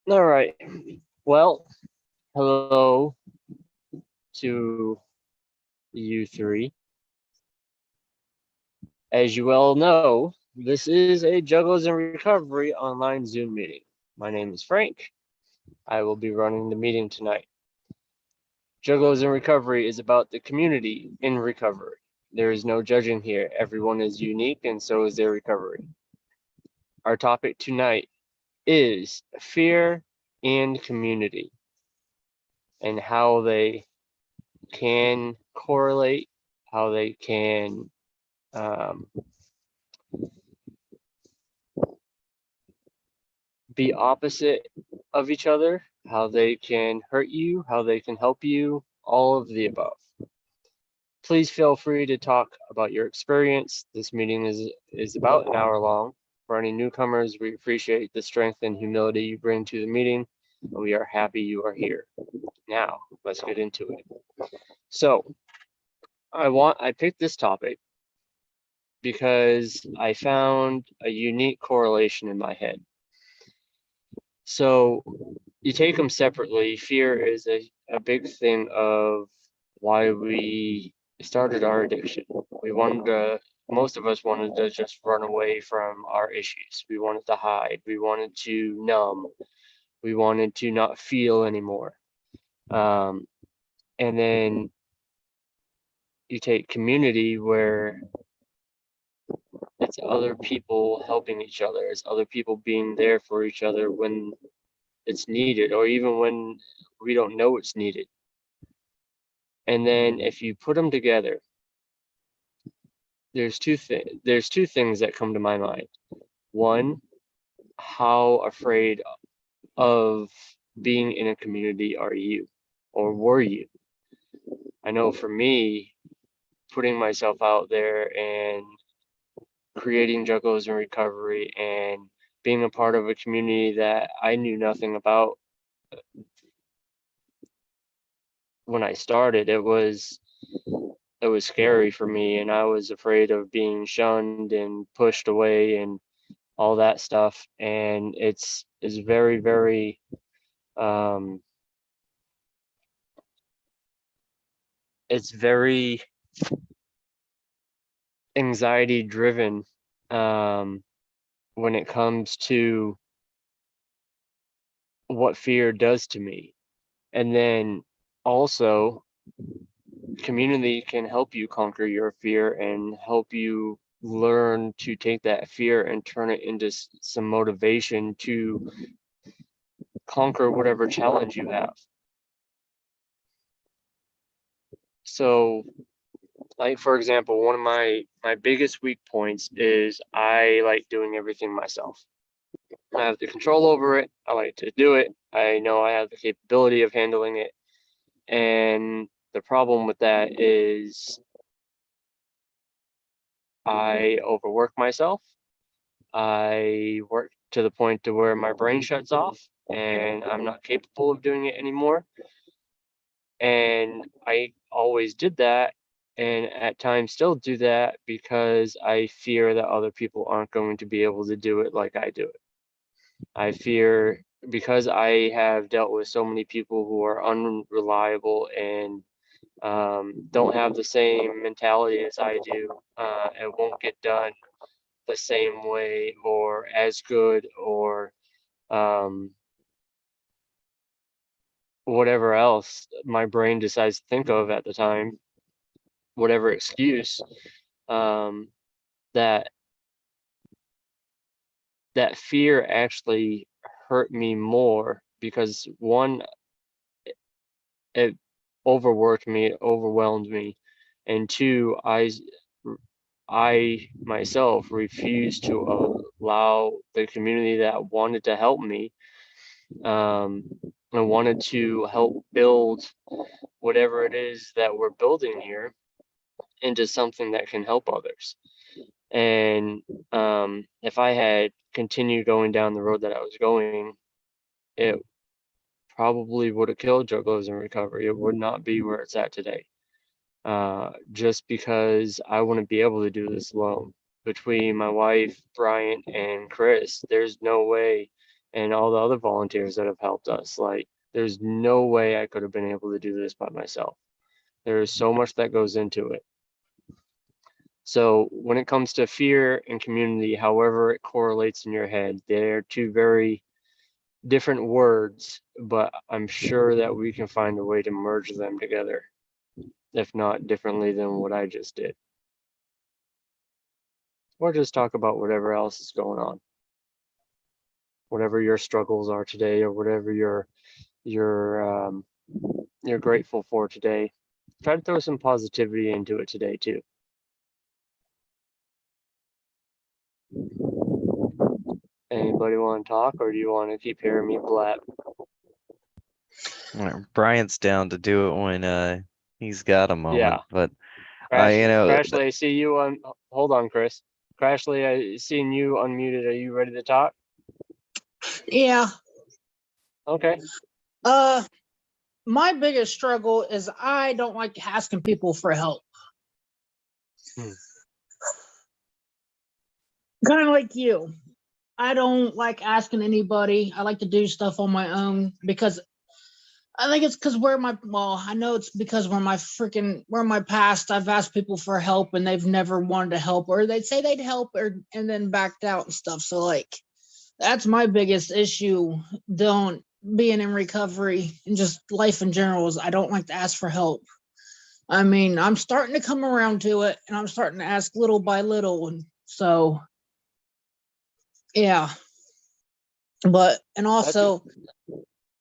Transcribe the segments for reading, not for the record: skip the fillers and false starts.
All right. Well, hello to you three. As you well know, this is a Juggalos in Recovery online Zoom meeting. My name is Frank. I will be running the meeting tonight. Juggalos in Recovery is about the community in recovery. There is no judging here. Everyone is unique and so is their recovery. Our topic tonight is fear and community and how they can correlate, how they can um, be opposite of each other, how they can hurt you, how they can help you, all of the above. Please feel free to talk about your experience. This meeting is about an hour long. For any newcomers, we appreciate the strength and humility you bring to the meeting, and we are happy you are here. Now, let's get into it. So, I picked this topic because I found a unique correlation in my head. So you take them separately. Fear is a big thing of why we started our addiction. We wanted to, most of us wanted to just run away from our issues. We wanted to hide. We wanted to numb. We wanted to not feel anymore. Um, and then you take community where it's other people helping each other, it's other people being there for each other when it's needed, or even when we don't know it's needed. And then if you put them together, there's two things that come to my mind. One, how afraid of being in a community are you, or were you? I know for me, putting myself out there and creating Juggalos in Recovery and being a part of a community that I knew nothing about when I started, it was scary for me, and I was afraid of being shunned and pushed away and all that stuff. And it's very, very um, it's very anxiety driven um, when it comes to what fear does to me. And then also, community can help you conquer your fear and help you learn to take that fear and turn it into some motivation to conquer whatever challenge you have. So, like for example, one of my biggest weak points is I like doing everything myself. I have the control over it. I like to do it. I know I have the capability of handling it. And the problem with that is I overwork myself. I work to the point to where my brain shuts off and I'm not capable of doing it anymore. And I always did that, and at times still do that because I fear that other people aren't going to be able to do it like I do it. I fear because I have dealt with so many people who are unreliable and don't have the same mentality as I do, and won't get done the same way or as good or um, whatever else my brain decides to think of at the time, whatever excuse, um, that that fear actually hurt me more because one, it overworked me, it overwhelmed me, and two, I myself refused to allow the community that wanted to help me, um, and wanted to help build whatever it is that we're building here into something that can help others. And if I had continued going down the road that I was going, it probably would have killed Juggalos in Recovery. It would not be where it's at today. Just because I wouldn't be able to do this alone. Between my wife, Bryant, and Chris, there's no way and all the other volunteers that have helped us. Like, there's no way I could have been able to do this by myself. There is so much that goes into it. So when it comes to fear and community, however it correlates in your head, they're two very different words, but I'm sure that we can find a way to merge them together, if not differently than what I just did. Or just talk about whatever else is going on. Whatever your struggles are today, or whatever you're grateful for today. Try to throw some positivity into it today too. Anybody want to talk, or do you want to keep hearing me blab? Brian's down to do it when he's got a moment, Yeah. but Crashly, I see you on. Hold on, Chris. Crashly, I seen you unmuted. Are you ready to talk? Yeah. Okay. My biggest struggle is I don't like asking people for help. Kind of like you. I don't like asking anybody. I like to do stuff on my own because I think it's because I know it's because where my past, I've asked people for help and they've never wanted to help, or they'd say they'd help and then backed out and stuff. So like, that's my biggest issue. Being in recovery and just life in general is I don't like to ask for help. I mean, I'm starting to come around to it and I'm starting to ask little by little. And so, yeah. And also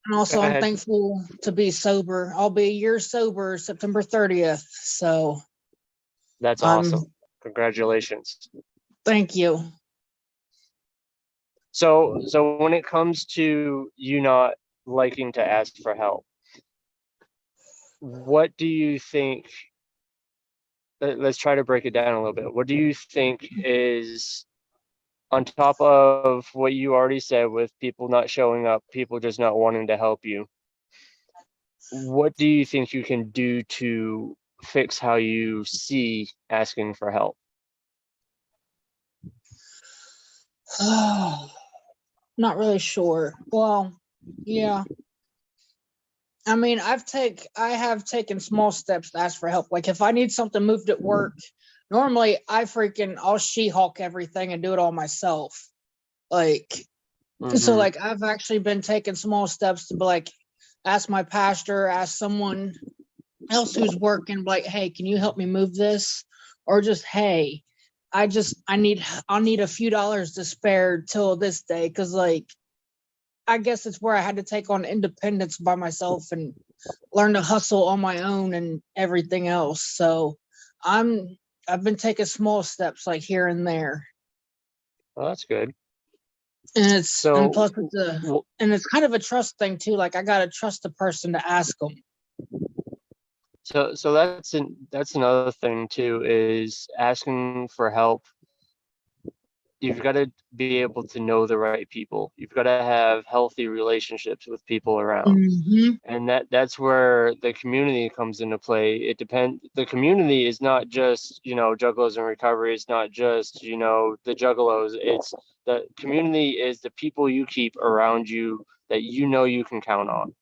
I'm thankful to be sober. I'll be a year sober September 30th. So that's awesome. Congratulations. Thank you. So when it comes to you not liking to ask for help, what do you think? Let's try to break it down a little bit. What do you think is, on top of what you already said with people not showing up, people just not wanting to help you, what do you think you can do to fix how you see asking for help? Not really sure. Well, yeah. I mean, I have taken small steps to ask for help. Like if I need something moved at work, normally I'll She-Hulk everything and do it all myself. Like, so like I've actually been taking small steps to be like, ask my pastor, ask someone else who's working, like, hey, can you help me move this? Or just, hey, I'll need a few dollars to spare till this day. Cause like, I guess it's where I had to take on independence by myself and learn to hustle on my own and everything else. So I've been taking small steps like here and there. Well, that's good. And plus it's kind of a trust thing too. Like I gotta trust the person to ask them. So that's another thing too, is asking for help. You've got to be able to know the right people. You've got to have healthy relationships with people around. And that's where the community comes into play. The community is not just, Juggalos in recovery. It's not just, the Juggalos. It's the community is the people you keep around you that you can count on,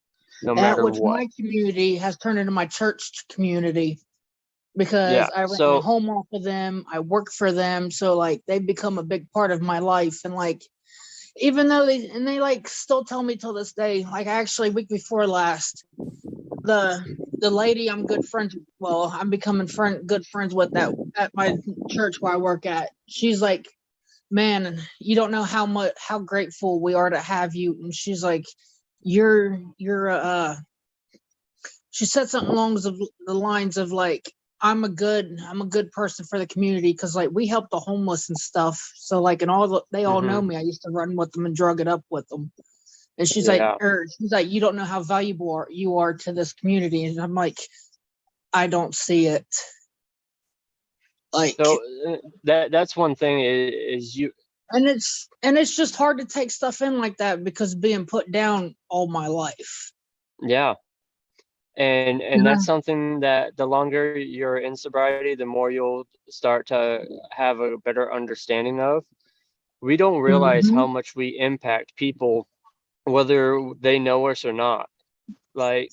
no matter what. My community has turned into my church community because I rent my home off of them. I work for them. So like they've become a big part of my life. And like, even though they like still tell me till this day, like actually week before last, the lady I'm good friends, I'm becoming good friends with that at my church where I work at. She's like, man, you don't know how grateful we are to have you. And she's like, she said something along the lines of like, I'm a good person for the community because like we help the homeless and stuff. So like, and they all know me. I used to run with them and drug it up with them. And she's like, you don't know how valuable you are to this community. And I'm like, I don't see it. Like, so that's one thing is you. And it's just hard to take stuff in like that because being put down all my life. Yeah. And that's something that the longer you're in sobriety, the more you'll start to have a better understanding of. We don't realize how much we impact people whether they know us or not. Like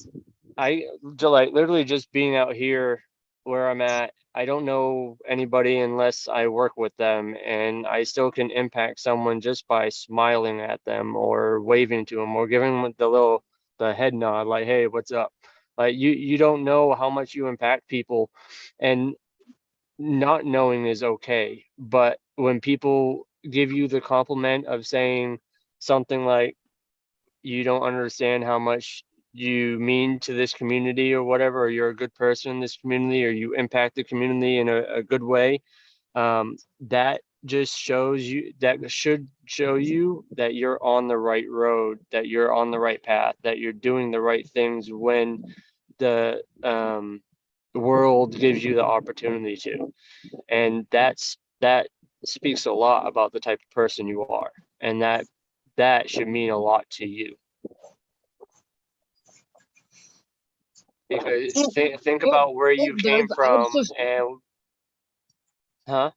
literally just being out here where I'm at, I don't know anybody unless I work with them, and I still can impact someone just by smiling at them or waving to them or giving them the head nod, like, hey, what's up? Like you don't know how much you impact people, and not knowing is okay. But when people give you the compliment of saying something like, you don't understand how much you mean to this community or whatever, or you're a good person in this community, or you impact the community in a good way, that just shows you, that should show you that you're on the right road, that you're on the right path, that you're doing the right things when the world gives you the opportunity to. And that speaks a lot about the type of person you are, and that should mean a lot to you. Because It, think it, about where you it does. came from, and huh?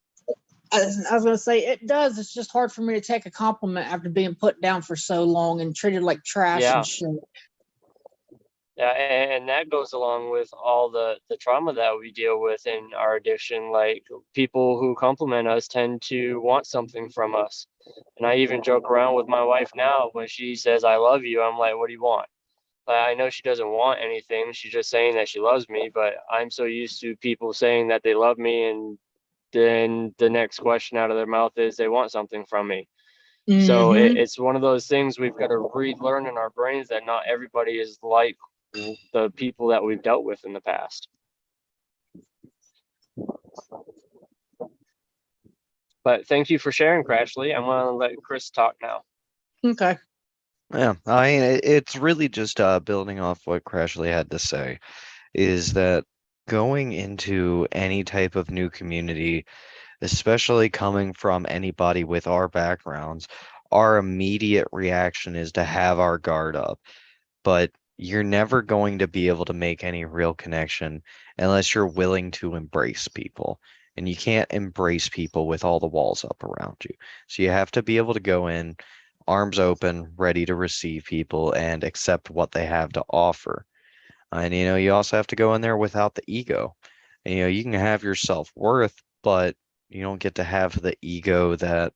I was gonna say it does. It's just hard for me to take a compliment after being put down for so long and treated like trash and Yeah. shit. Yeah, and that goes along with all the trauma that we deal with in our addiction. Like, people who compliment us tend to want something from us. And I even joke around with my wife now when she says I love you. I'm like, what do you want? Like, I know she doesn't want anything. She's just saying that she loves me, but I'm so used to people saying that they love me, and then the next question out of their mouth is they want something from me. So Mm-hmm. it's one of those things we've got to relearn in our brains, that not everybody is like the people that we've dealt with in the past. But thank you for sharing, Crashly. I'm going to let Chris talk now. Okay. Yeah, I mean, it's really just building off what Crashly had to say, is that going into any type of new community, especially coming from anybody with our backgrounds, our immediate reaction is to have our guard up. But you're never going to be able to make any real connection unless you're willing to embrace people. And you can't embrace people with all the walls up around you. So you have to be able to go in, arms open, ready to receive people and accept what they have to offer. And you also have to go in there without the ego. And, you can have your self-worth, but you don't get to have the ego that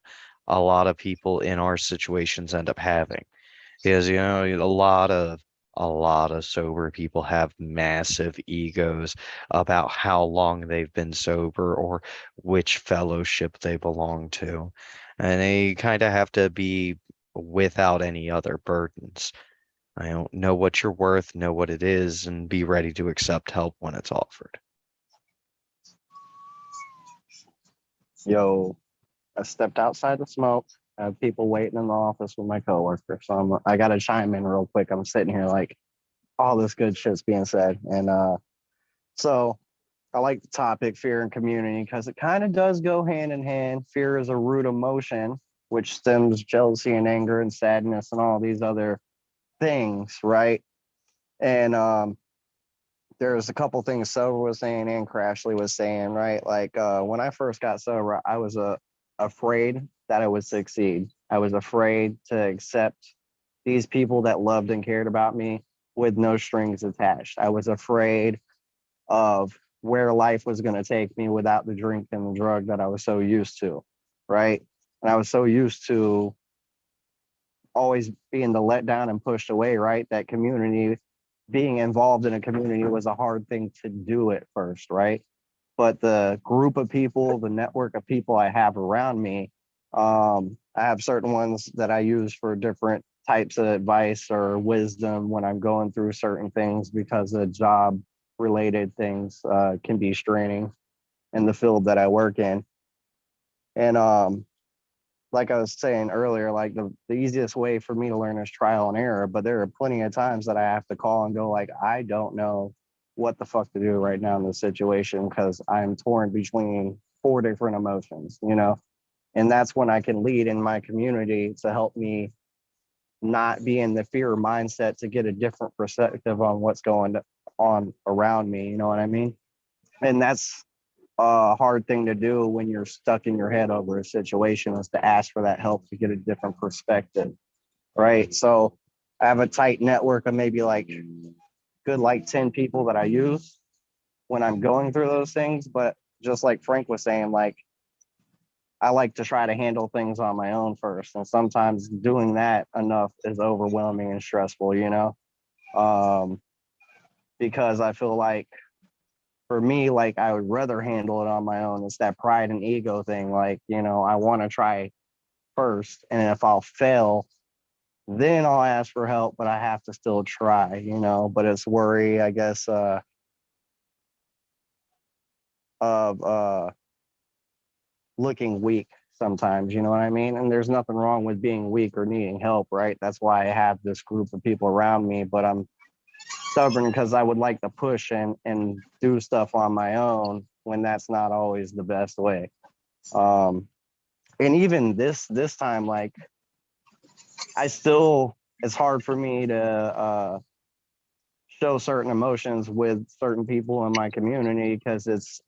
a lot of people in our situations end up having. Because a lot of sober people have massive egos about how long they've been sober or which fellowship they belong to. And they kind of have to be without any other burdens. I don't know what you're worth, know what it is, and be ready to accept help when it's offered. Yo, I stepped outside to smoke. I have people waiting in the office with my coworker, so I got to chime in real quick. I'm sitting here like all this good shit's being said, and so I like the topic fear and community because it kind of does go hand in hand. Fear is a root emotion which stems jealousy and anger and sadness and all these other things, right? And there's a couple things Sober was saying and Crashly was saying, right? Like when I first got sober, I was afraid that I would succeed. I was afraid to accept these people that loved and cared about me with no strings attached. I was afraid of where life was going to take me without the drink and the drug that I was so used to, right? And I was so used to always being the let down and pushed away, right? That community, being involved in a community was a hard thing to do at first, right? But the group of people, the network of people I have around me, I have certain ones that I use for different types of advice or wisdom when I'm going through certain things because the job related things can be straining in the field that I work in. And like I was saying earlier, like the easiest way for me to learn is trial and error, but there are plenty of times that I have to call and go like, I don't know what the fuck to do right now in this situation because I'm torn between 4 different emotions, and that's when I can lead in my community to help me not be in the fear mindset to get a different perspective on what's going on around me. You know what I mean? And that's a hard thing to do when you're stuck in your head over a situation, is to ask for that help to get a different perspective, right? So I have a tight network of maybe like good like 10 people that I use when I'm going through those things. But just like Frank was saying, like I like to try to handle things on my own first. And sometimes doing that enough is overwhelming and stressful, you know? Um, because I feel like for me, like I would rather handle it on my own. It's that pride and ego thing. Like, you know, I want to try first. And if I'll fail, then I'll ask for help, but I have to still try, you know, but it's worry, I guess, of looking weak sometimes, you know what I mean? And there's nothing wrong with being weak or needing help, right? That's why I have this group of people around me, but I'm stubborn because I would like to push and do stuff on my own when that's not always the best way. Um, and even this time, like I still, it's hard for me to show certain emotions with certain people in my community because it's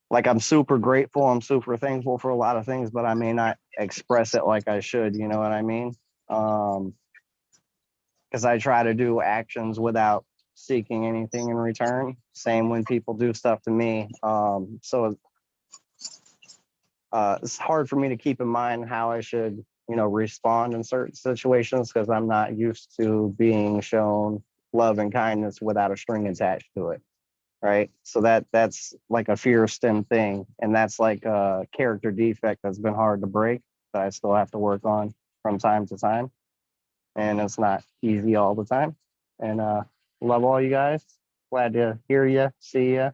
like I'm super grateful, I'm super thankful for a lot of things, but I may not express it like I should, you know what I mean? Because I try to do actions without seeking anything in return. Same when people do stuff to me. So it's hard for me to keep in mind how I should, you know, respond in certain situations because I'm not used to being shown love and kindness without a string attached to it. Right. So that's like a fear stem thing. And that's like a character defect that's been hard to break that I still have to work on from time to time. And it's not easy all the time. And love all you guys. Glad to hear you, see you.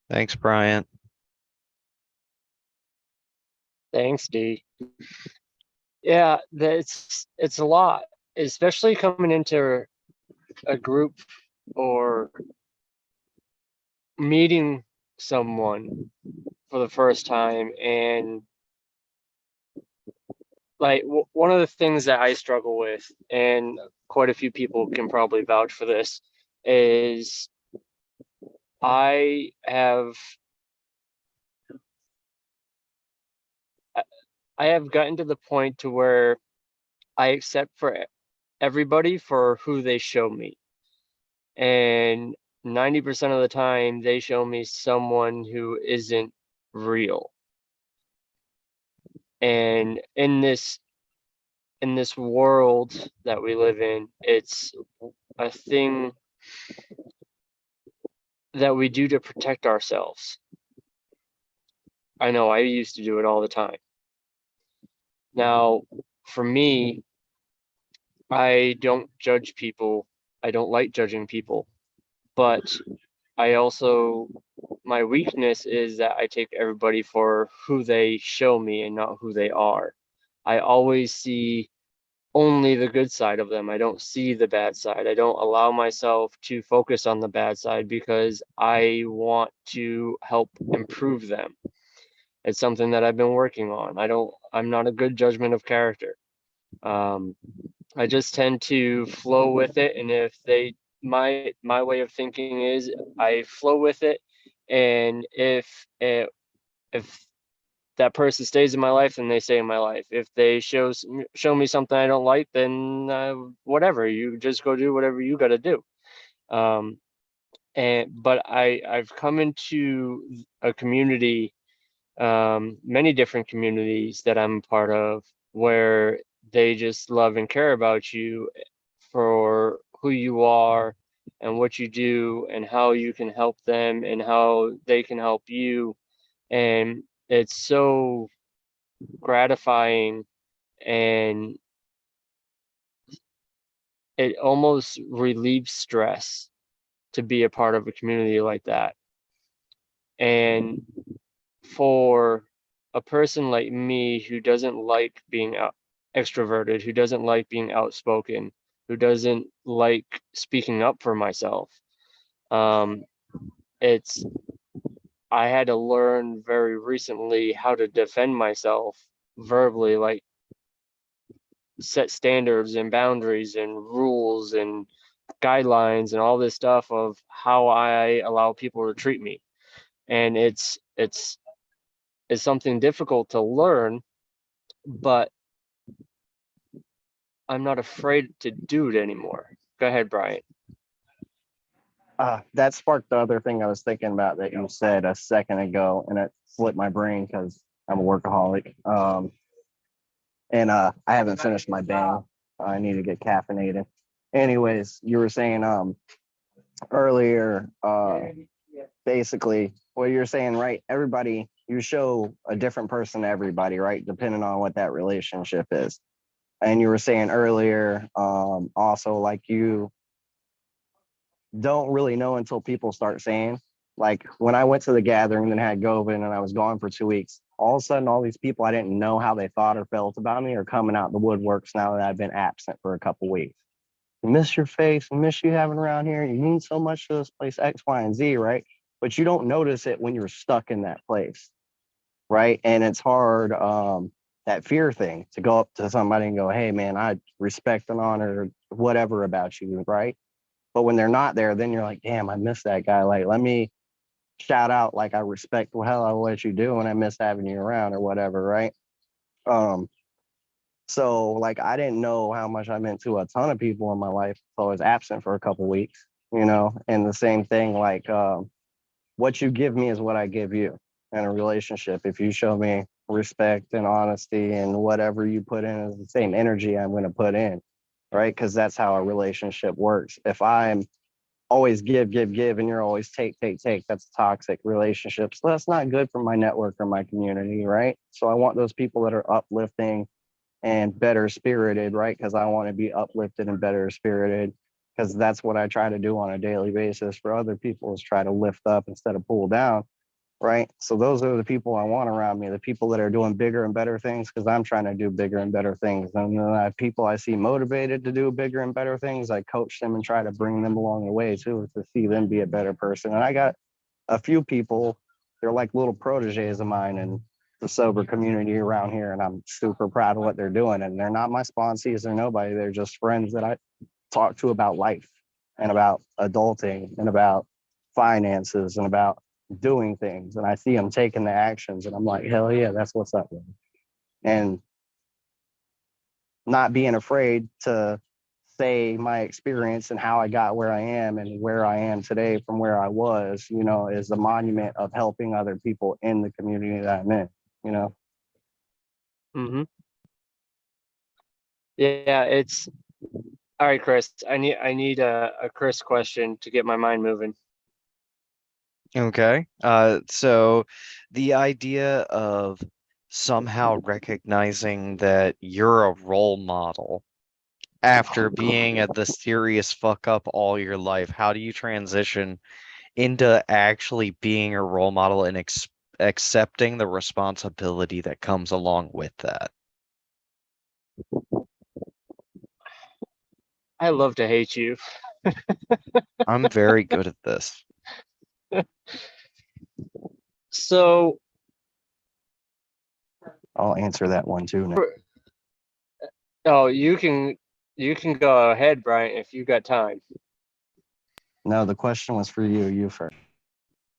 Thanks, Bryant. Thanks, D. Yeah, it's a lot, especially coming into a group or meeting someone for the first time. And like one of the things that I struggle with, and quite a few people can probably vouch for this, is I have I have gotten to the point to where I accept for everybody for who they show me. And 90% of the time they show me someone who isn't real. And in this world that we live in, it's a thing that we do to protect ourselves. I know I used to do it all the time. Now, for me, I don't judge people. I don't like judging people, but I also, my weakness is that I take everybody for who they show me and not who they are. I always see only the good side of them. I don't see the bad side. I don't allow myself to focus on the bad side because I want to help improve them. It's something that I've been working on. I'm not a good judgment of character. Um, I just tend to flow with it. And if they, my way of thinking is I flow with it. And if that person stays in my life, then they stay in my life. If they show me something I don't like, then whatever, you just go do whatever you got to do. But I've come into a community, many different communities that I'm part of, where they just love and care about you for who you are and what you do and how you can help them and how they can help you. And it's so gratifying, and it almost relieves stress to be a part of a community like that. And for a person like me who doesn't like being extroverted, who doesn't like being outspoken, who doesn't like speaking up for myself, um, it's I had to learn very recently how to defend myself verbally, like set standards and boundaries and rules and guidelines and all this stuff of how I allow people to treat me. And is something difficult to learn, but I'm not afraid to do it anymore. Go ahead, Brian. That sparked the other thing I was thinking about that you said a second ago, and it slipped my brain because I'm a workaholic. And I haven't finished my bang. I need to get caffeinated. Anyways, you were saying earlier, basically what you're saying, right? Everybody, you show a different person to everybody, right? Depending on what that relationship is. And you were saying earlier, also like you don't really know until people start saying. Like when I went to the gathering and had COVID and I was gone for 2 weeks, all of a sudden all these people I didn't know how they thought or felt about me are coming out the woodworks now that I've been absent for a couple weeks. I miss your face, I miss you having around here. You mean so much to this place, X, Y, and Z, right? But you don't notice it when you're stuck in that place, right? And it's hard, that fear thing to go up to somebody and go, hey man, I respect and honor whatever about you, right? But when they're not there, then you're like, damn, I miss that guy. Like, let me shout out, like, I respect the hell out of what you do and I miss having you around or whatever, right? Um, so like I didn't know how much I meant to a ton of people in my life. So I was absent for a couple weeks, you know, and the same thing, like what you give me is what I give you in a relationship. If you show me respect and honesty and whatever you put in is the same energy I'm going to put in, right? Because that's how a relationship works. If I'm always give, and you're always take, that's a toxic relationship. So that's not good for my network or my community, right? So I want those people that are uplifting and better spirited, right? Because I want to be uplifted and better spirited, because that's what I try to do on a daily basis for other people, is try to lift up instead of pull down, right? So those are the people I want around me, the people that are doing bigger and better things, because I'm trying to do bigger and better things. And then I have people I see motivated to do bigger and better things. I coach them and try to bring them along the way too, to see them be a better person. And I got a few people, they're like little proteges of mine and the sober community around here, and I'm super proud of what they're doing. And they're not my sponsees or nobody, they're just friends that I talk to about life and about adulting and about finances and about doing things. And I see them taking the actions and I'm like, hell yeah, that's what's up, man. And not being afraid to say my experience and how I got where I am and where I am today from where I was, you know, is a monument of helping other people in the community that I'm in, you know. Mm-hmm. Yeah, it's all right, Chris. I need a Chris question to get my mind moving. Okay. So the idea of somehow recognizing that you're a role model after being the serious fuck up all your life, how do you transition into actually being a role model and accepting the responsibility that comes along with that? I love to hate you. I'm very good at this. So, I'll answer that one too now. oh, you can go ahead, Brian, if you got time. No, the question was for you. You first.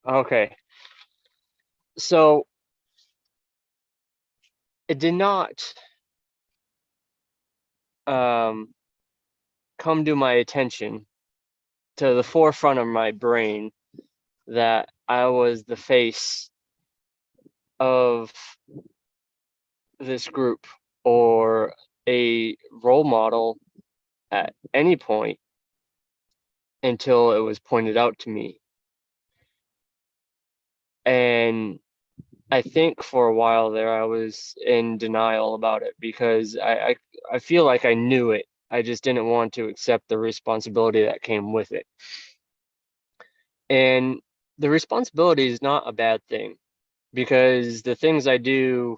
Okay. So it did not come to my attention, to the forefront of my brain, that I was the face of this group or a role model at any point until it was pointed out to me. And I think for a while there I was in denial about it because I feel like I knew it. I just didn't want to accept the responsibility that came with it. And the responsibility is not a bad thing, because the things I do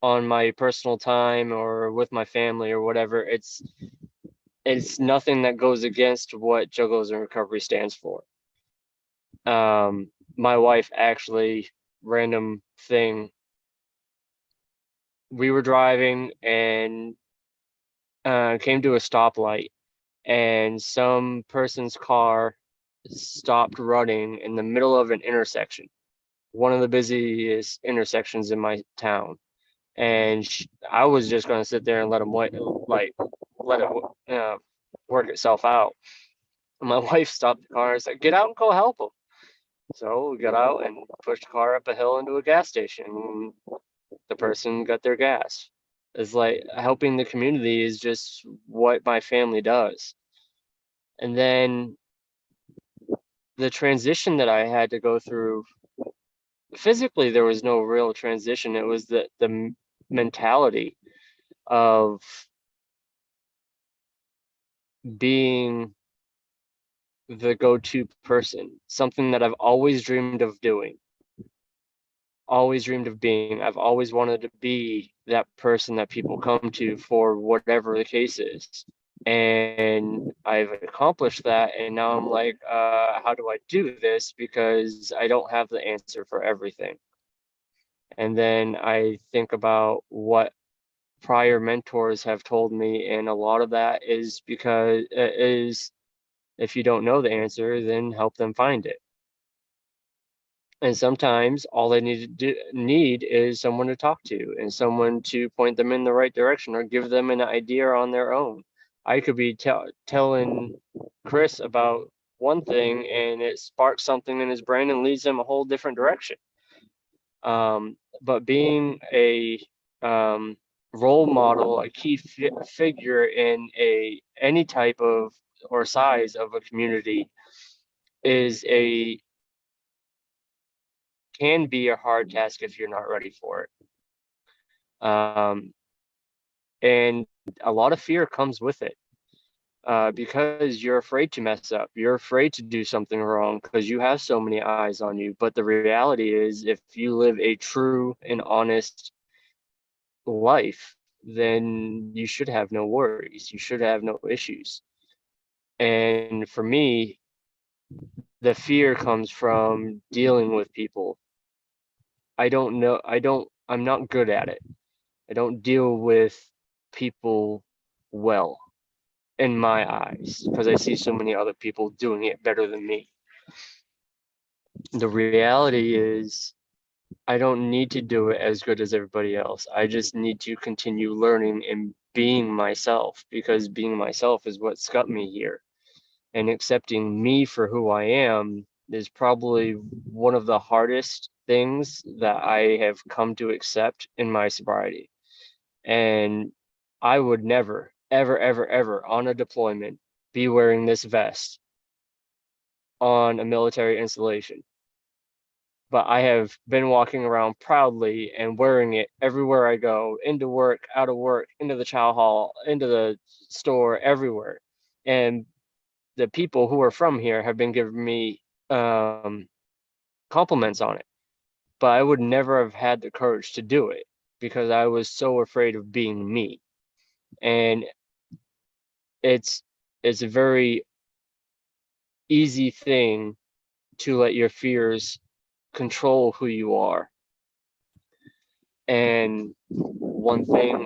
on my personal time or with my family or whatever, it's nothing that goes against what Juggalos in Recovery stands for. My wife actually, random thing, we were driving and came to a stoplight, and some person's car stopped running in the middle of an intersection. one of the busiest intersections in my town. And I was just going to sit there and let him let it work itself out. And my wife stopped the car and said, "Get out and go help him." So we got out and pushed the car up a hill into a gas station. And the person got their gas. It's like helping the community is just what my family does. And then the transition that I had to go through, physically, there was no real transition. It was the mentality of being the go-to person, something that I've always dreamed of doing, always dreamed of being. I've always wanted to be that person that people come to for whatever the case is. And I've accomplished that. And now I'm like, how do I do this? Because I don't have the answer for everything. And then I think about what prior mentors have told me, and a lot of that is because if you don't know the answer, then help them find it. And sometimes all they need is someone to talk to and someone to point them in the right direction or give them an idea on their own. I could be telling Chris about one thing and it sparks something in his brain and leads him a whole different direction. But being a role model, a key figure in any type of or size of a community is can be a hard task if you're not ready for it. And a lot of fear comes with it because you're afraid to mess up. You're afraid to do something wrong because you have so many eyes on you. But the reality is, if you live a true and honest life, then you should have no worries. You should have no issues. And for me, the fear comes from dealing with people. I'm not good at it. I don't deal with people well in my eyes because I see so many other people doing it better than me. The reality is, I don't need to do it as good as everybody else. I just need to continue learning and being myself, because being myself is what's got me here. And accepting me for who I am is probably one of the hardest things that I have come to accept in my sobriety. And I would never, ever, ever, ever on a deployment be wearing this vest on a military installation. But I have been walking around proudly and wearing it everywhere I go, into work, out of work, into the chow hall, into the store, everywhere. And the people who are from here have been giving me compliments on it. But I would never have had the courage to do it because I was so afraid of being me. And it's a very easy thing to let your fears control who you are. And one thing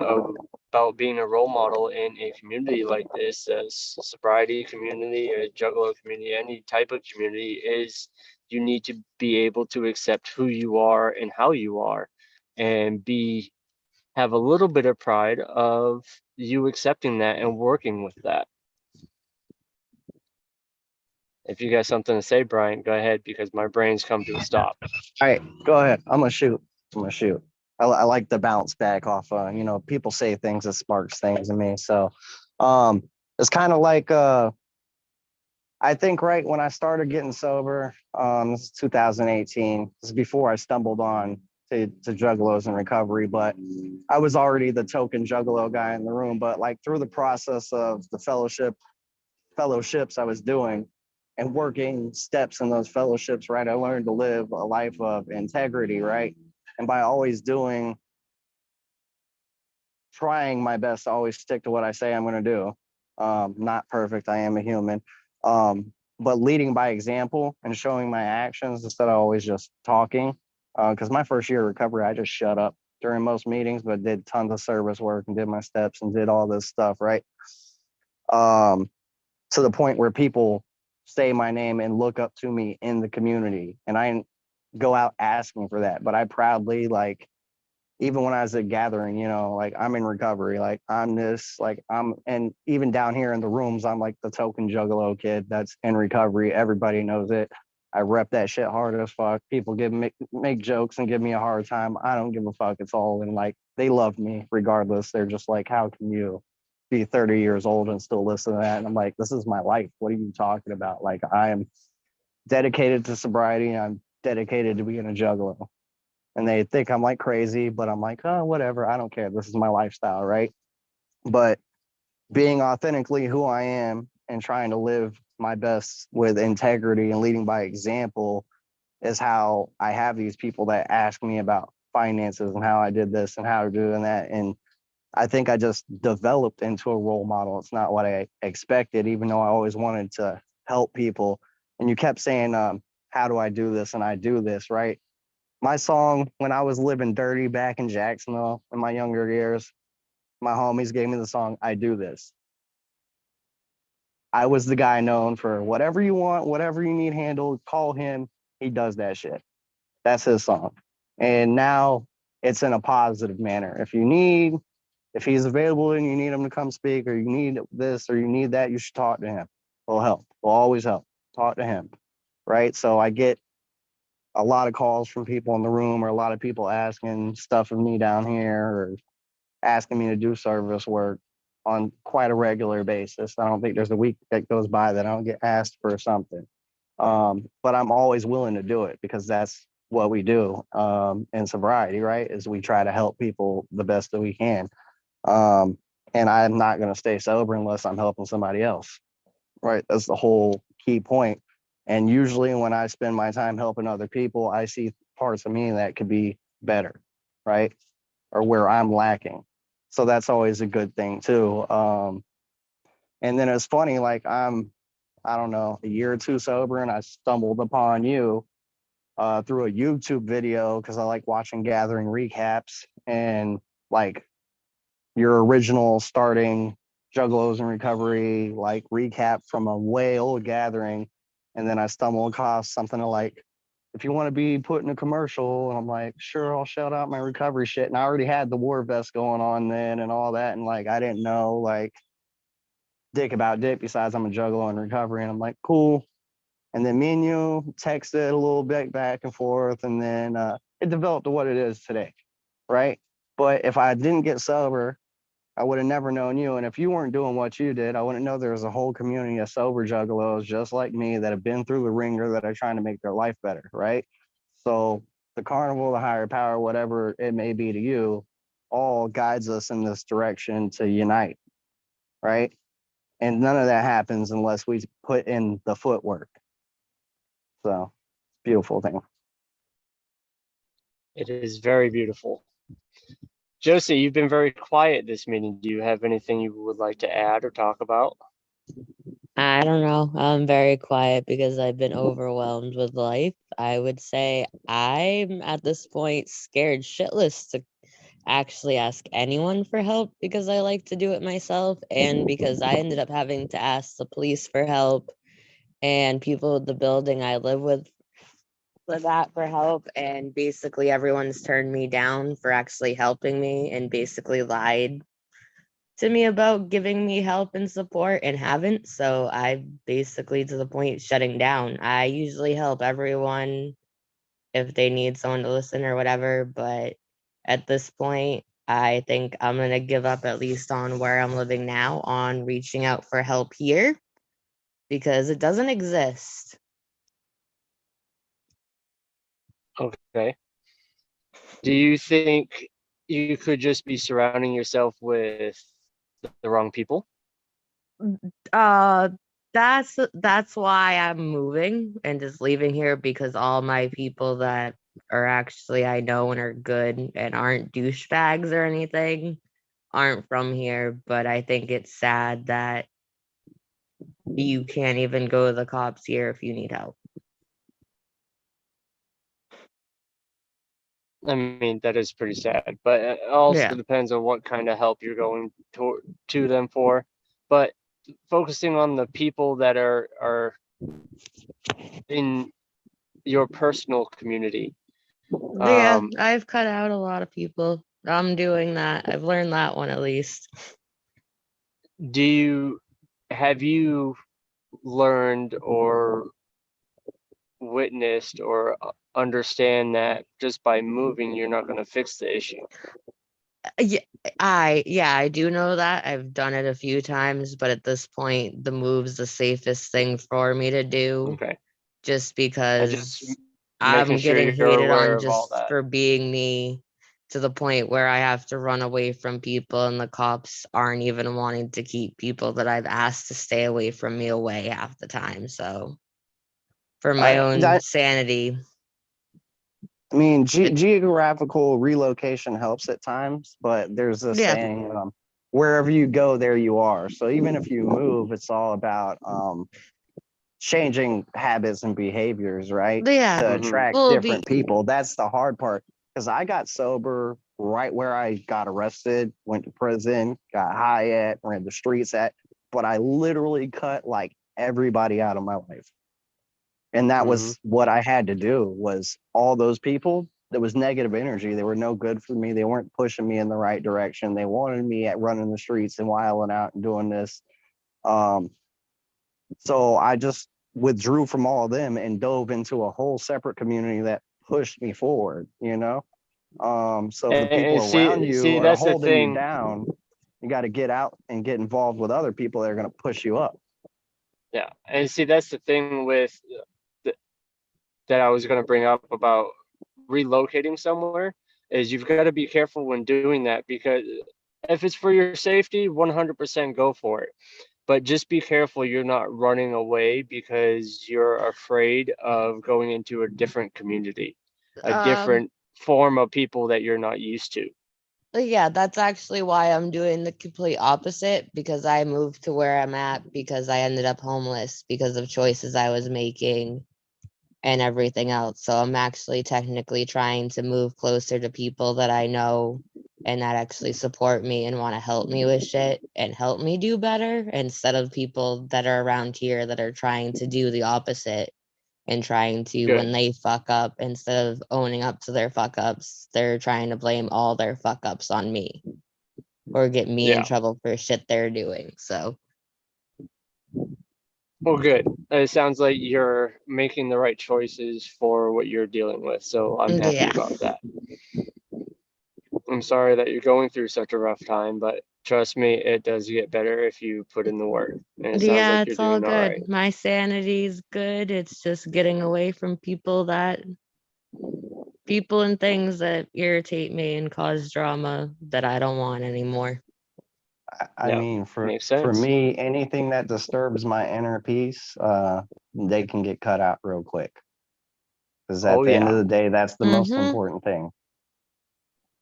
about being a role model in a community like this, a sobriety community, a juggalo community, any type of community, is you need to be able to accept who you are and how you are, and have a little bit of pride of you accepting that and working with that. If you got something to say, Brian, go ahead, because my brain's come to a stop. All right, go ahead. I'm gonna shoot. I like the bounce back off. People say things that sparks things in me. So, it's kind of like I think right when I started getting sober, this is 2018. This is before I stumbled on to Juggalos and recovery, but I was already the token Juggalo guy in the room. But like through the process of the fellowships I was doing and working steps in those fellowships, right, I learned to live a life of integrity, right? And by always trying my best to always stick to what I say I'm going to do. Not perfect. I am a human. But leading by example and showing my actions instead of always just talking. Because my first year of recovery, I just shut up during most meetings, but did tons of service work and did my steps and did all this stuff, right? To the point where people say my name and look up to me in the community. And go out asking for that, but I proudly, like, even when I was at gathering, you know, like I'm in recovery, like I'm this, like and even down here in the rooms, I'm like the token Juggalo kid that's in recovery. Everybody knows it. I rep that shit hard as fuck. People make jokes and give me a hard time. I don't give a fuck. It's all, and like they love me regardless. They're just like, how can you be 30 years old and still listen to that? And I'm like, this is my life. What are you talking about? Like, I am dedicated to sobriety. I'm dedicated to being a Juggalo, and they think I'm like crazy, but I'm like, oh, whatever. I don't care. This is my lifestyle, right? But being authentically who I am and trying to live my best with integrity and leading by example is how I have these people that ask me about finances and how I did this and how to do that. And I think I just developed into a role model. It's not what I expected, even though I always wanted to help people. And you kept saying, how do I do this? And I do this, right? My song, when I was living dirty back in Jacksonville in my younger years, my homies gave me the song, I Do This. I was the guy known for whatever you want, whatever you need handled, call him. He does that shit. That's his song. And now it's in a positive manner. If he's available and you need him to come speak, or you need this or you need that, you should talk to him. We'll help. We'll always help. Talk to him. Right. So I get a lot of calls from people in the room, or a lot of people asking stuff of me down here, or asking me to do service work on quite a regular basis. I don't think there's a week that goes by that I don't get asked for something. But I'm always willing to do it because that's what we do in sobriety, right? Is we try to help people the best that we can. Um, and I'm not going to stay sober unless I'm helping somebody else, right? That's the whole key point. And usually when I spend my time helping other people, I see parts of me that could be better, right? Or where I'm lacking. So that's always a good thing too. And then it's funny, like I don't know, a year or two sober, and I stumbled upon you through a YouTube video because I like watching gathering recaps, and like your original starting Juggalos in Recovery, like recap from a way old gathering. And then I stumble across something like, if you want to be put in a commercial, and I'm like, sure, I'll shout out my recovery shit. And I already had the war vest going on then and all that. And like, I didn't know like dick about dick besides I'm a Juggalo in recovery. And I'm like, cool. And then me and you texted a little bit back and forth. And then it developed to what it is today. Right. But if I didn't get sober, I would have never known you. And if you weren't doing what you did, I wouldn't know there was a whole community of sober Juggalos just like me that have been through the ringer that are trying to make their life better, right? So the carnival, the higher power, whatever it may be to you, all guides us in this direction to unite, right? And none of that happens unless we put in the footwork. So beautiful thing. It is very beautiful. Josie, you've been very quiet this meeting. Do you have anything you would like to add or talk about? I don't know. I'm very quiet because I've been overwhelmed with life. I would say I'm at this point scared shitless to actually ask anyone for help because I like to do it myself, and because I ended up having to ask the police for help and people in the building I live with for that for help, and basically everyone's turned me down for actually helping me and basically lied to me about giving me help and support and haven't. So I basically to the point shutting down. I usually help everyone if they need someone to listen or whatever, but at this point, I think I'm gonna give up at least on where I'm living now on reaching out for help here because it doesn't exist. Okay. Do you think you could just be surrounding yourself with the wrong people? Uh that's why I'm moving and just leaving here because all my people that are actually I know and are good and aren't douchebags or anything aren't from here. But I think it's sad that you can't even go to the cops here if you need help. I mean, that is pretty sad, but it also Yeah. depends on what kind of help you're going to them for. But focusing on the people that are in your personal community. Yeah, I've cut out a lot of people. I'm doing that. I've learned that one at least. Have you learned or witnessed or understand that just by moving, you're not going to fix the issue? Yeah, I do know that. I've done it a few times, but at this point, the move's the safest thing for me to do, Okay. just I because just making I'm sure getting you're hated aware on of all just that. for being me, to the point where I have to run away from people, and the cops aren't even wanting to keep people that I've asked to stay away from me away half the time. So for my own That sanity, I mean, it, geographical relocation helps at times, but there's a yeah, saying, wherever you go, there you are. So even if you move, it's all about changing habits and behaviors, right? yeah. To Mm-hmm. attract Well, different people. That's the hard part. Because I got sober right where I got arrested, went to prison, got high at, ran the streets at, but I literally cut like everybody out of my life. And that Mm-hmm. was what I had to do was all those people, there was negative energy. They were no good for me. They weren't pushing me in the right direction. They wanted me at running the streets and wilding out and doing this. Um, so I just withdrew from all of them and dove into a whole separate community that pushed me forward, you know? So if the people And around see, you are that's the holding you thing. down, you got to get out and get involved with other people that are going to push you up. Yeah, and see, that's the thing with that I was going to bring up about relocating somewhere is you've got to be careful when doing that, because if it's for your safety, 100% go for it. But just be careful you're not running away because you're afraid of going into a different community, a um, different form of people that you're not used to. yeah, that's actually why I'm doing the complete opposite, because I moved to where I'm at because I ended up homeless because of choices I was making and everything else. So I'm actually technically trying to move closer to people that I know and that actually support me and want to help me with shit and help me do better, instead of people that are around here that are trying to do the opposite and trying to, when Good. they fuck up, instead of owning up to their fuck ups, they're trying to blame all their fuck ups on me or get me in Yeah. trouble for shit they're doing. So Well, good. It sounds like you're making the right choices for what you're dealing with. So I'm happy yeah. about that. I'm sorry that you're going through such a rough time, but trust me, it does get better if you put in the work. And it sounds Yeah, like you're it's all doing all right. good. My sanity's good. It's just getting away from people and things that irritate me and cause drama that I don't want anymore. I Yeah, mean, makes for sense. me, anything that disturbs my inner peace, they can get cut out real quick. Because at Oh the end yeah. of the day, that's the most Mm-hmm. important thing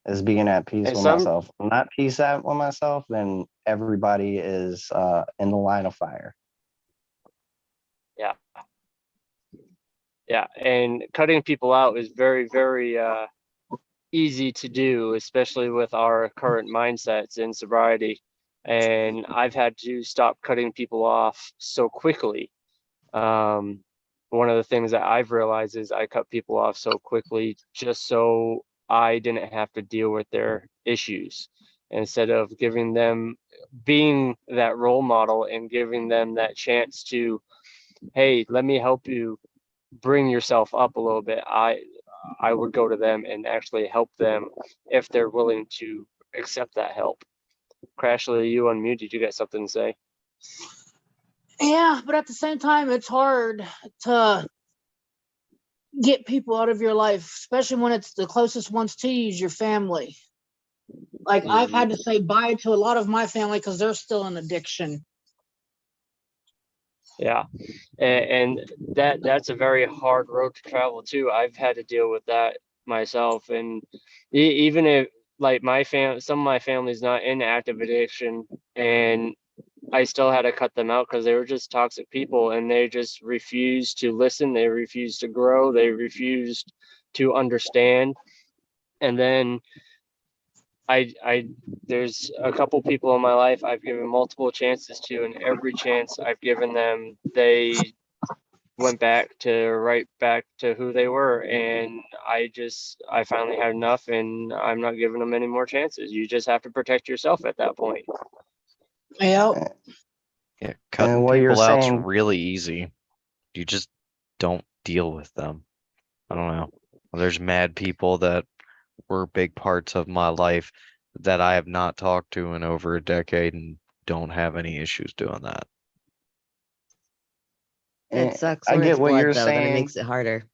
is being at peace And with some, myself. If I'm not peace at with myself, then everybody is in the line of fire. yeah, yeah. And cutting people out is very, very easy to do, especially with our current mindsets in sobriety. And I've had to stop cutting people off so quickly. Um, One of the things that I've realized is I cut people off so quickly just so I didn't have to deal with their issues, instead of giving them, being that role model and giving them that chance to, hey, let me help you bring yourself up a little bit. I would go to them and actually help them if they're willing to accept that help. Crashly, you unmuted. You got something to say? Yeah, but at the same time, it's hard to get people out of your life, especially when it's the closest ones to you, is your family. Like I've Mm-hmm. had to say bye to a lot of my family because they're still in addiction. Yeah, and that's a very hard road to travel too. I've had to deal with that myself, and even if like some of my family's not in active addiction, and I still had to cut them out because they were just toxic people, and they just refused to listen. They refused to grow. They refused to understand. And then I there's a couple people in my life I've given multiple chances to, and every chance I've given them, they went back to right back to who they were, and I finally had enough, and I'm not giving them any more chances. You just have to protect yourself at that point. Yep. Yeah, And cutting what you're people out's saying, really easy. You just don't deal with them. I don't know. There's mad people that were big parts of my life that I have not talked to in over a decade and don't have any issues doing that. It sucks I when it's get what blood, you're though. Then it saying. makes it harder.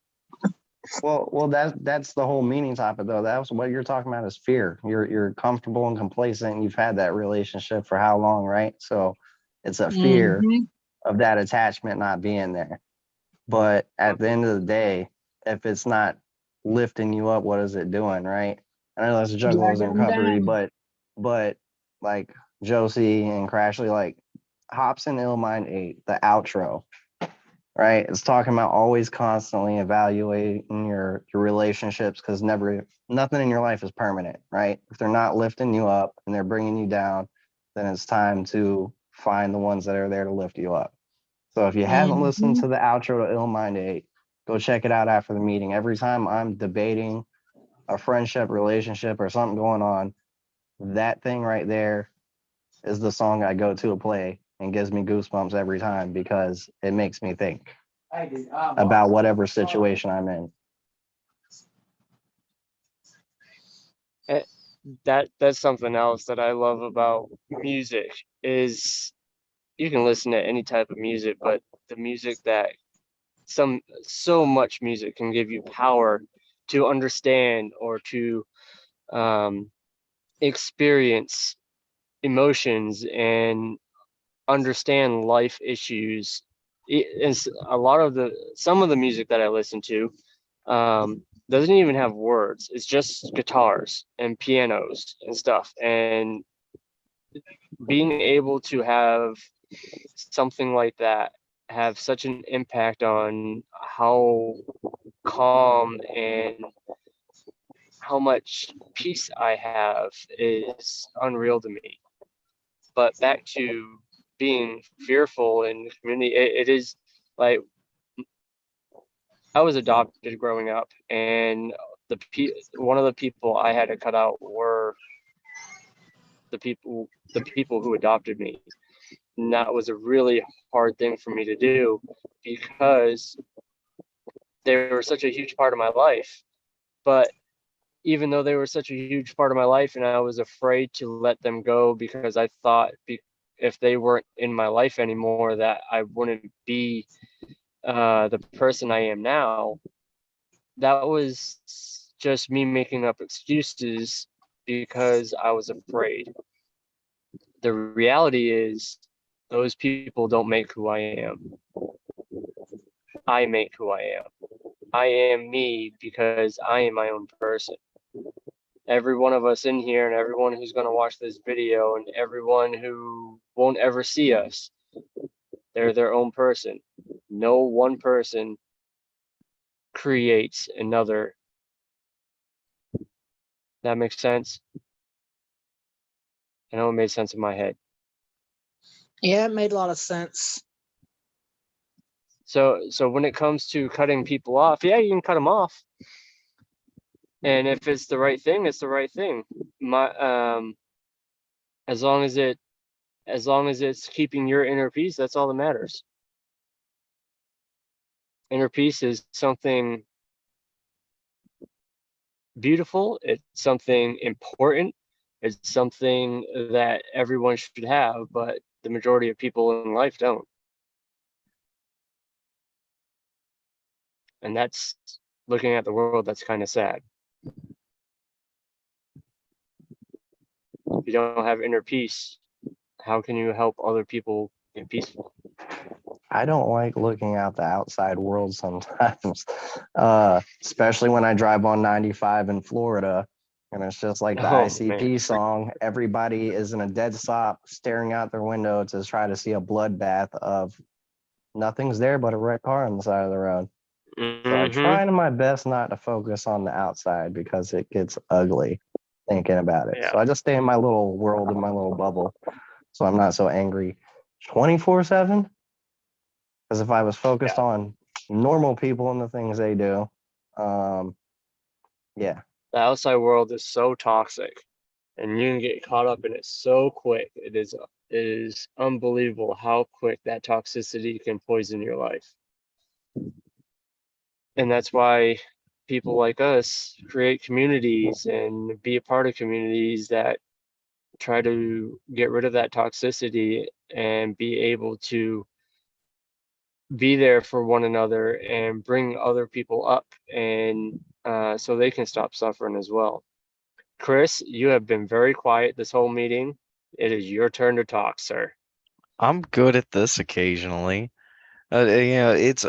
Well, that's the whole meaning topic, though. That's what you're talking about is fear. You're comfortable and complacent, and you've had that relationship for how long, right? So it's a fear Mhm. of that attachment not being there. But at the end of the day, if it's not lifting you up, what is it doing, right? I know that's Juggalos Dragging in them recovery, down. but like Josie and Crashly, like Hops and Illmind 8, the outro, right? It's talking about always constantly evaluating your relationships because nothing in your life is permanent, right? If they're not lifting you up and they're bringing you down, then it's time to find the ones that are there to lift you up. So if you haven't listened Mhm. to the outro to Illmind 8, go check it out after the meeting. Every time I'm debating a friendship, relationship, or something going on, that thing right there is the song I go to play and gives me goosebumps every time because it makes me think about whatever situation I'm in. Eh, that's something else that I love about music is you can listen to any type of music, but the music that so much music can give you power to understand or to um, experience emotions and understand life issues. It's a lot of some of the music that I listen to doesn't even have words. It's just guitars and pianos and stuff. And being able to have something like that have such an impact on how calm and how much peace I have is unreal to me. But back to being fearful in the community, it is like I was adopted growing up, and one of the people I had to cut out were the people who adopted me. And that was a really hard thing for me to do because they were such a huge part of my life. But even though they were such a huge part of my life and I was afraid to let them go because I thought if they weren't in my life anymore that I wouldn't be the person I am now, that was just me making up excuses because I was afraid. The reality is those people don't make who I am. I make who I am. I am me because I am my own person. Every one of us in here and everyone who's going to watch this video and everyone who won't ever see us, they're their own person. No one person creates another. That makes sense? I know it made sense in my head. Yeah, it made a lot of sense. So when it comes to cutting people off, yeah, you can cut them off. And if it's the right thing, it's the right thing. As long as it's keeping your inner peace, that's all that matters. Inner peace is something beautiful, it's something important, it's something that everyone should have, but the majority of people in life don't. And that's looking at the world, that's kind of sad. If you don't have inner peace, how can you help other people get peaceful? I don't like looking out the outside world sometimes, especially when I drive on 95 in Florida. And it's just like the Oh man. ICP song. Everybody is in a dead stop staring out their window to try to see a bloodbath of nothing's there but a red car on the side of the road. So I try my best not to focus on the outside because it gets ugly thinking about it. Yeah. So I just stay in my little world, in my little bubble. So I'm not so angry 24/7. Because if I was focused Yeah. on normal people and the things they do. Yeah. The outside world is so toxic, and you can get caught up in it so quick. It is unbelievable how quick that toxicity can poison your life. And that's why people like us create communities and be a part of communities that try to get rid of that toxicity and be able to be there for one another and bring other people up, and so they can stop suffering as well. Chris, you have been very quiet this whole meeting. It is your turn to talk, sir. I'm good at this occasionally. It's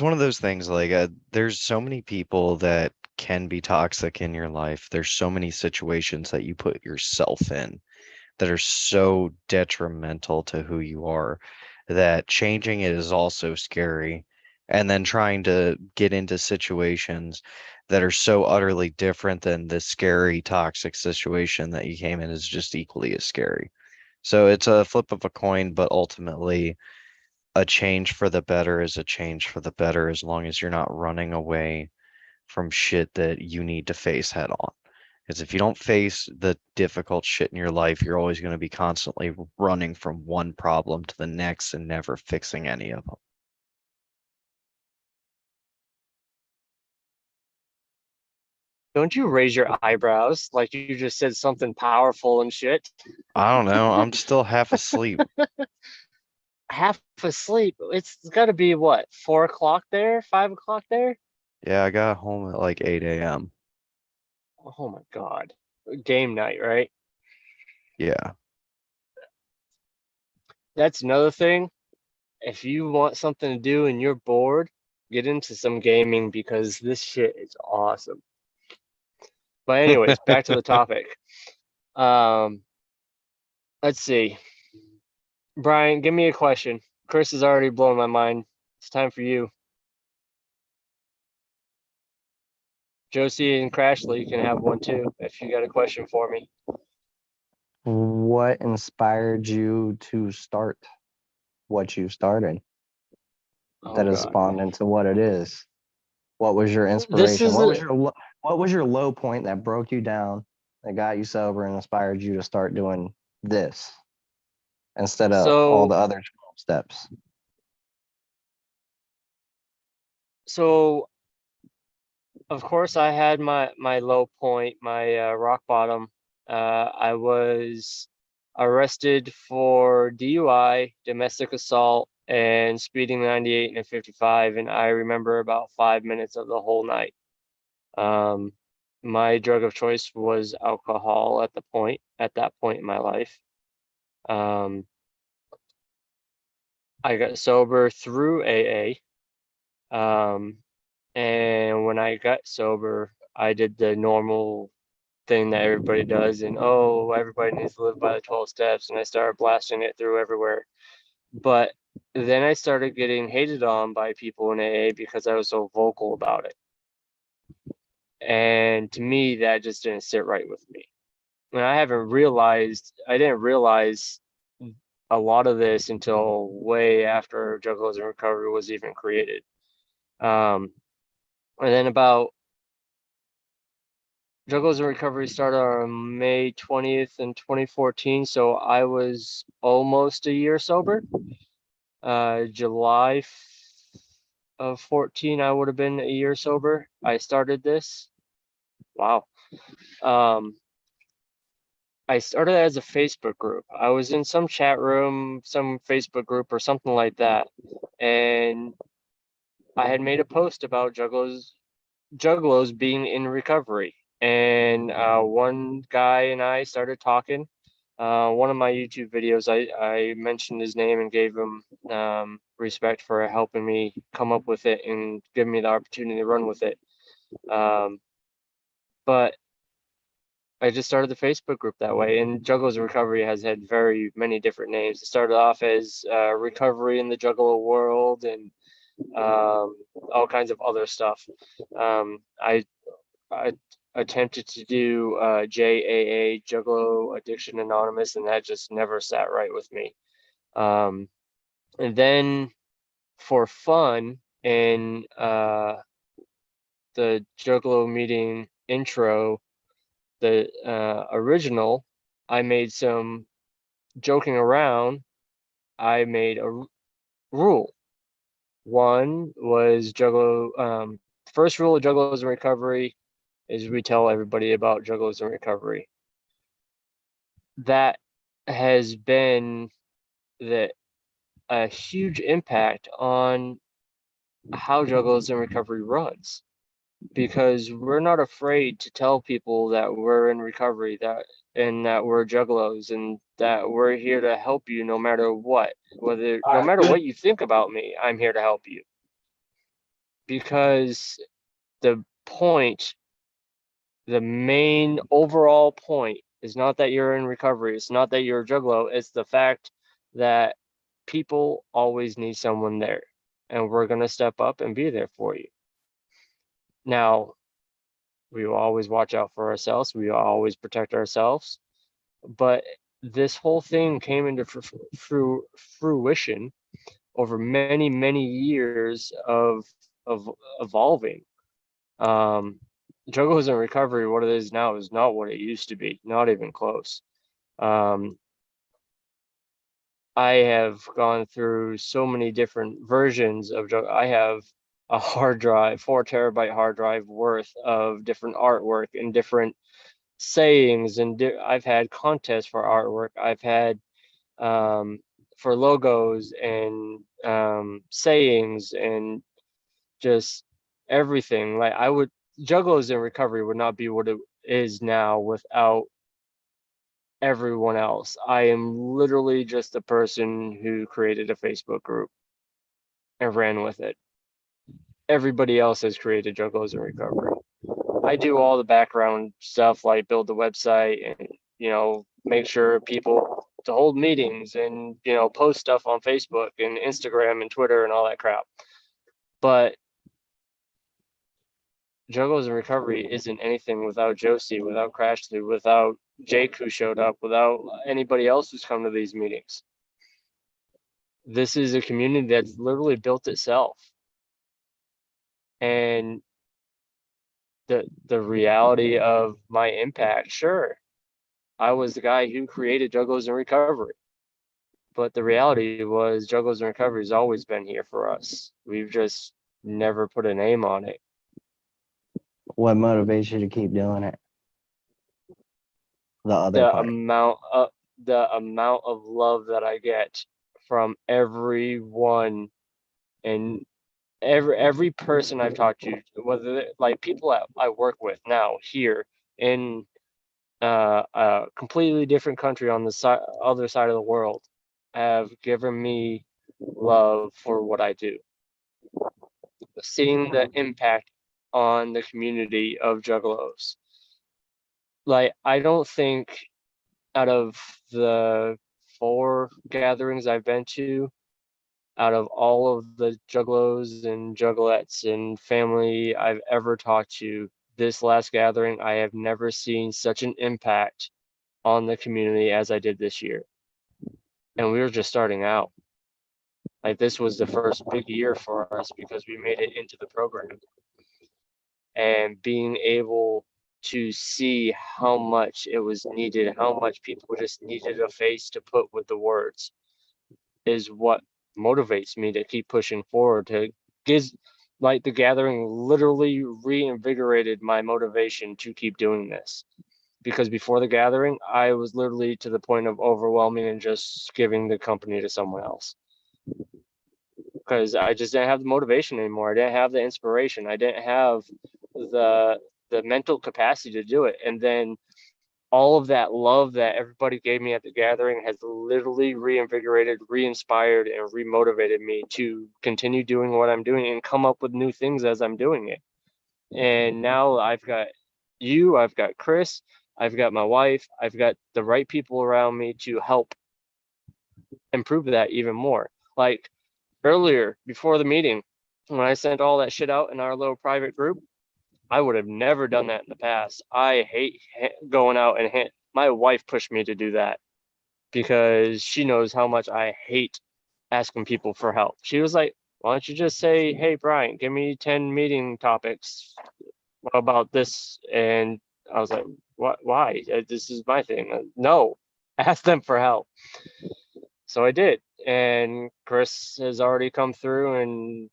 one of those things like there's so many people that can be toxic in your life. There's so many situations that you put yourself in that are so detrimental to who you are that changing it is also scary. And then trying to get into situations that are so utterly different than the scary, toxic situation that you came in is just equally as scary. So it's a flip of a coin, but ultimately, a change for the better is a change for the better as long as you're not running away from shit that you need to face head on. Because if you don't face the difficult shit in your life, you're always going to be constantly running from one problem to the next and never fixing any of them. Don't you raise your eyebrows like you just said something powerful and shit. I don't know. I'm still half asleep. Half asleep. It's got to be what, 4 o'clock there, 5 o'clock there? Yeah, I got home at like 8 a.m. Oh my God. Game night, right? Yeah. That's another thing. If you want something to do and you're bored, get into some gaming because this shit is awesome. But anyways, back to the topic. Let's see. Brian, give me a question. Chris has already blown my mind. It's time for you. Josie and Crashly can have one too if you got a question for me. What inspired you to start what you started Oh that has God. spawned into what it is? What was your This inspiration? is What was your low point that broke you down, that got you sober and inspired you to start doing this instead of all the so other 12 steps? so of course I had my low point, my rock bottom. I was arrested for DUI, domestic assault, and speeding 98 and a 55, and I remember about 5 minutes of the whole night. My drug of choice was alcohol at that point in my life. I got sober through AA. And when I got sober, I did the normal thing that everybody does, and oh, everybody needs to live by the 12 steps, and I started blasting it through everywhere. But then I started getting hated on by people in AA because I was so vocal about it. And to me, that just didn't sit right with me. And I didn't realize a lot of this until way after Juggalos in Recovery was even created. And then about Juggalos in Recovery started on May 20th in 2014, so I was almost a year sober. July of 14, I would have been a year sober. I started this. Wow. I started as a Facebook group. I was in some chat room, some Facebook group or something like that, and I had made a post about Juggalos being in recovery, and one guy and I started talking. One of my YouTube videos, I mentioned his name and gave him respect for helping me come up with it and giving me the opportunity to run with it. But I just started the Facebook group that way, and Juggalos Recovery has had very many different names. It started off as Recovery in the Juggalo World and all kinds of other stuff. I attempted to do JAA, Juggalo Addiction Anonymous, and that just never sat right with me. And then for fun, in the Juggalo meeting intro, the original, I made some joking around. I made a rule. One was Juggalo. First rule of Juggalos in Recovery is we tell everybody about Juggalos in Recovery. That has been a huge impact on how Juggalos in Recovery runs, because we're not afraid to tell people that we're in recovery, and that we're Juggalos, and that we're here to help you no matter what. No matter what you think about me, I'm here to help you. Because the point, the main overall point, is not that you're in recovery. It's not that you're a Juggalo. It's the fact that people always need someone there, and we're going to step up and be there for you. Now, we will always watch out for ourselves. We will always protect ourselves. But this whole thing came into fruition over many, many years of evolving. Juggalos in Recovery, what it is now, is not what it used to be. Not even close. I have gone through so many different versions of I have a hard drive, 4 terabyte hard drive worth of different artwork and different sayings, and I've had contests for artwork. I've had for logos and sayings and just everything. Like Juggalos in Recovery would not be what it is now without everyone else. I am literally just a person who created a Facebook group and ran with it. Everybody else has created Juggalos in Recovery. I do all the background stuff, like build the website and, make sure people to hold meetings and, post stuff on Facebook and Instagram and Twitter and all that crap. But Juggalos in Recovery isn't anything without Josie, without Crashly, without Jake, who showed up, without anybody else who's come to these meetings. This is a community that's literally built itself. And the reality of my impact, sure, I was the guy who created Juggalos in Recovery. But the reality was Juggalos in Recovery has always been here for us. We've just never put a name on it. What motivates you to keep doing it? The other part. The amount of love that I get from everyone, and every person I've talked to, whether like people I work with now here in a completely different country on the other side of the world, have given me love for what I do. Seeing the impact on the community of Juggalos. Like, I don't think out of the 4 gatherings I've been to, out of all of the Juggalos and Juggalettes and family I've ever talked to, this last gathering, I have never seen such an impact on the community as I did this year. And we were just starting out. Like, this was the first big year for us because we made it into the program. And being able to see how much it was needed, how much people just needed a face to put with the words, is what motivates me to keep pushing forward. Like, the gathering literally reinvigorated my motivation to keep doing this. Because before the gathering, I was literally to the point of overwhelming and just giving the company to someone else. Because I just didn't have the motivation anymore. I didn't have the inspiration. I didn't have the mental capacity to do it. And then all of that love that everybody gave me at the gathering has literally reinvigorated, re-inspired, and remotivated me to continue doing what I'm doing and come up with new things as I'm doing it. And now I've got you, I've got Chris, I've got my wife, I've got the right people around me to help improve that even more. Like earlier, before the meeting, when I sent all that shit out in our little private group, I would have never done that in the past. I hate going out and my wife pushed me to do that because she knows how much I hate asking people for help. She was like, why don't you just say, hey, Brian, give me 10 meeting topics about this? And I was like, what? Why? This is my thing. No, ask them for help. So I did. And Chris has already come through, and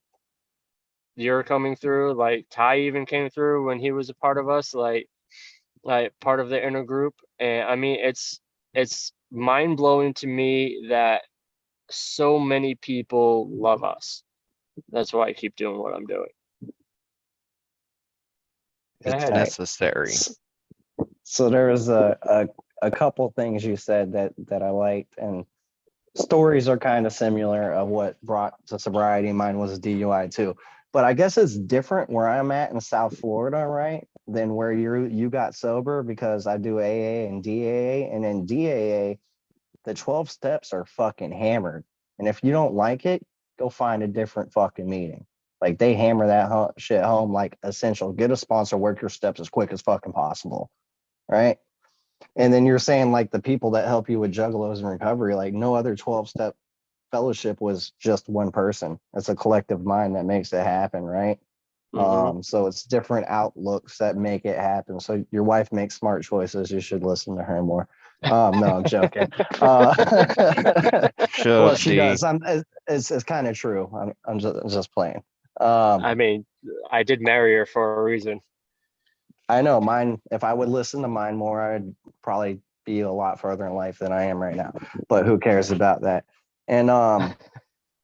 you're coming through. Like Ty even came through when he was a part of us, like part of the inner group. And I mean, it's mind blowing to me that so many people love us. That's why I keep doing what I'm doing. Go It's ahead. necessary. So there was a couple things you said that I liked, and stories are kind of similar of what brought to sobriety. Mine was a DUI too, but I guess it's different where I'm at in South Florida, right? Than where you got sober, because I do AA and DAA, and in DAA, the 12 steps are fucking hammered. And if you don't like it, go find a different fucking meeting. Like they hammer that shit home like essential. Get a sponsor, work your steps as quick as fucking possible, right? And then you're saying like the people that help you with Juggalos and recovery, like no other 12-step fellowship was just one person. It's a collective mind that makes it happen, right? So it's different outlooks that make it happen. So your wife makes smart choices. You should listen to her more. No, I'm joking. Well, she does. It's kind of true. I'm just playing. I mean, I did marry her for a reason. I know mine. If I would listen to mine more, I'd probably be a lot further in life than I am right now. But who cares about that? And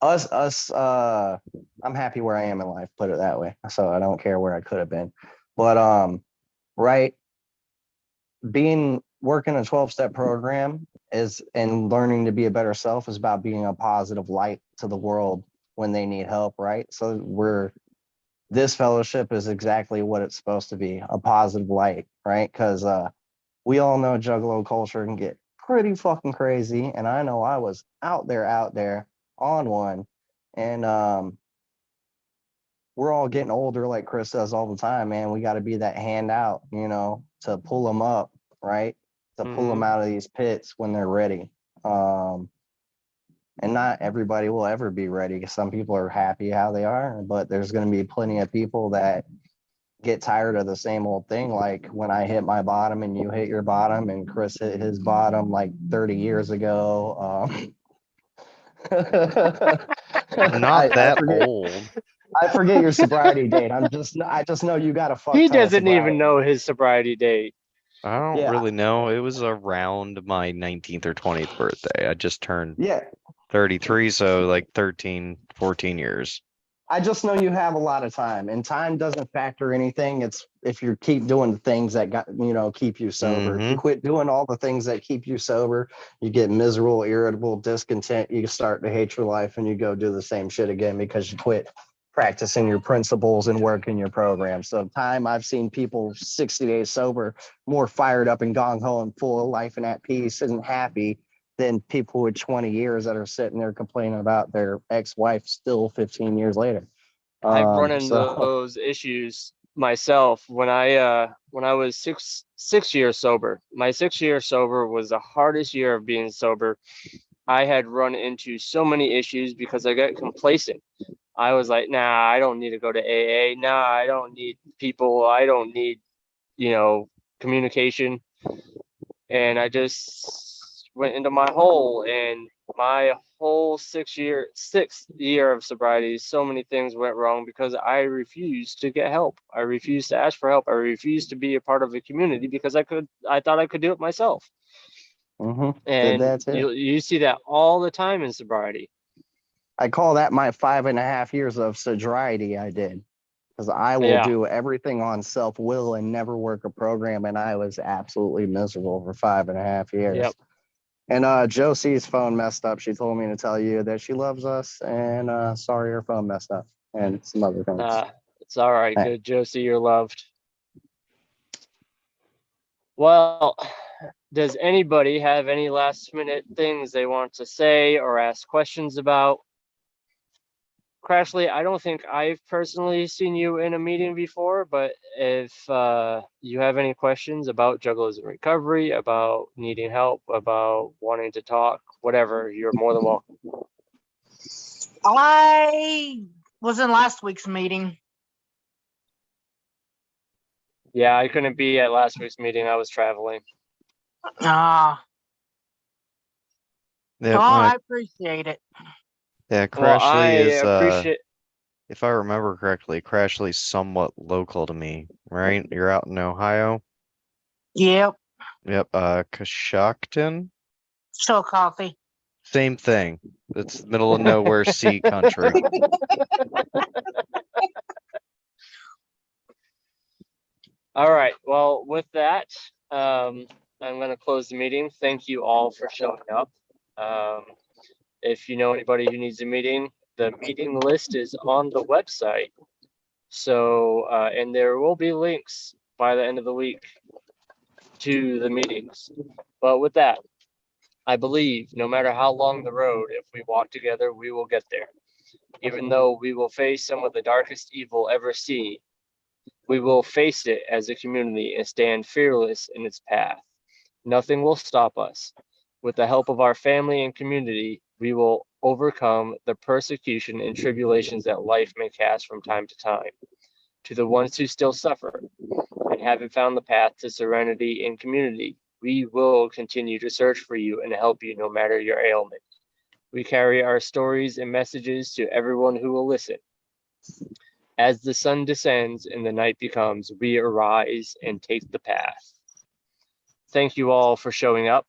us I'm happy where I am in life, put it that way. So I don't care where I could have been. But right, being working a 12-step program is, and learning to be a better self is about being a positive light to the world when they need help, right? So this fellowship is exactly what it's supposed to be, a positive light, right? Because we all know Juggalo culture can get pretty fucking crazy, and I know I was out there on one. And we're all getting older, like Chris says all the time, man. We got to be that handout, to pull them up, right? To pull them out of these pits when they're ready. And not everybody will ever be ready. Some people are happy how they are, but there's going to be plenty of people that get tired of the same old thing. Like when I hit my bottom and you hit your bottom, and Chris hit his bottom like 30 years ago. I'm not that old. I forget your sobriety date. I just know you got a fuck He ton of doesn't even sobriety. know his sobriety date. I don't Yeah. really know. It was around my 19th or 20th birthday. I just turned Yeah. 33, so like 13, 14 years. I just know you have a lot of time, and time doesn't factor anything. It's if you keep doing the things that keep you sober. If you quit doing all the things that keep you sober, you get miserable, irritable, discontent. You start to hate your life, and you go do the same shit again because you quit practicing your principles and working your program. So I've seen people 60 days sober, more fired up and gung ho and full of life and at peace and happy than people with 20 years that are sitting there complaining about their ex-wife still 15 years later. I've run into those issues myself when I was six years sober. My 6 year sober was the hardest year of being sober. I had run into so many issues because I got complacent. I was like, nah, I don't need to go to AA. Nah, I don't need people. I don't need, communication. And I just went into my hole, and my whole sixth year of sobriety, so many things went wrong because I refused to get help. I refused to ask for help. I refused to be a part of a community because I thought I could do it myself. And you see that all the time in sobriety. I call that my 5.5 years of sobriety I did, because I will do everything on self-will and never work a program, and I was absolutely miserable for 5.5 years. Yep. And Josie's phone messed up. She told me to tell you that she loves us, and sorry her phone messed up, and some other things. It's all right. Good, Josie, you're loved. Well, does anybody have any last minute things they want to say or ask questions about? Crashly, I don't think I've personally seen you in a meeting before, but if you have any questions about Juggalos and recovery, about needing help, about wanting to talk, whatever, you're more than welcome. I Was in last week's meeting. Yeah, I couldn't be at last week's meeting. I was traveling. Ah, Yeah, well, I appreciate it. yeah, Well, I Crashly is appreciate. if I remember correctly, Crashly's somewhat local to me, right? You're out in Ohio? Yep. Yep, Coshocton? So coffee. Same thing. It's middle of nowhere sea country. All right. Well, with that, I'm going to close the meeting. Thank you all for showing up. If you know anybody who needs a meeting, the meeting list is on the website. So, and there will be links by the end of the week to the meetings. But with that, I believe no matter how long the road, if we walk together, we will get there. Even though we will face some of the darkest evil ever seen, we will face it as a community and stand fearless in its path. Nothing will stop us. With the help of our family and community, we will overcome the persecution and tribulations that life may cast from time to time. To the ones who still suffer and haven't found the path to serenity and community, we will continue to search for you and help you no matter your ailment. We carry our stories and messages to everyone who will listen. As the sun descends and the night becomes, we arise and take the path. Thank you all for showing up.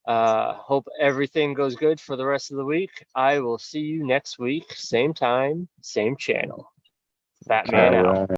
Hope everything goes good for the rest of the week. I will see you next week, same time, same channel. Batman out. All right.